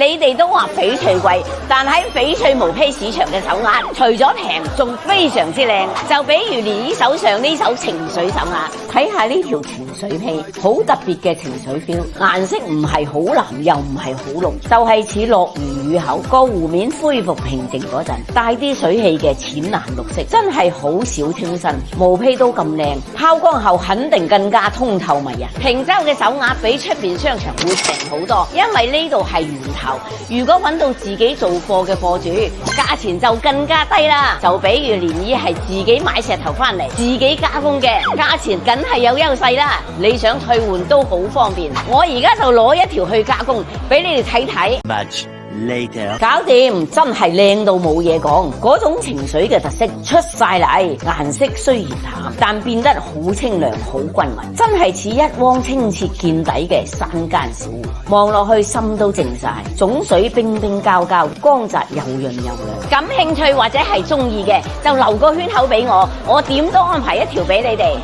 你哋都話翡翠貴，但喺翡翠毛坯市場嘅手鐲，除咗平，仲非常之靚。就比如連手上呢手情緒手鐲，睇下呢條情緒坯，好特別嘅情緒 feel， 顏色唔係好藍又唔係好濃，就係似落完雨後個湖面恢復平靜嗰陣，帶啲水汽嘅淺藍綠色，真係好少清新。毛坯都咁靚，拋光後肯定更加通透迷人。平洲嘅手鐲比出邊商場會平好多，因為呢度係源頭。如果揾到自己做貨嘅貨主，價錢就更加低啦。就比如漣漪係自己買石頭翻嚟，自己加工嘅，價錢梗係有優勢啦。你想退換都好方便，我而家就攞一條去加工，俾你哋睇睇。Later. 搞掂，真係靚到冇嘢講，嗰種情緒嘅特色出晒嚟。顏色雖然淡，但變得好清涼，好均勻，真係似一汪清澈見底嘅山間小湖。望落去心都靜晒，種水冰冰膠膠，光澤又潤又亮。感興趣或者係中意嘅，就留個圈口俾我，我點都安排一條俾你哋。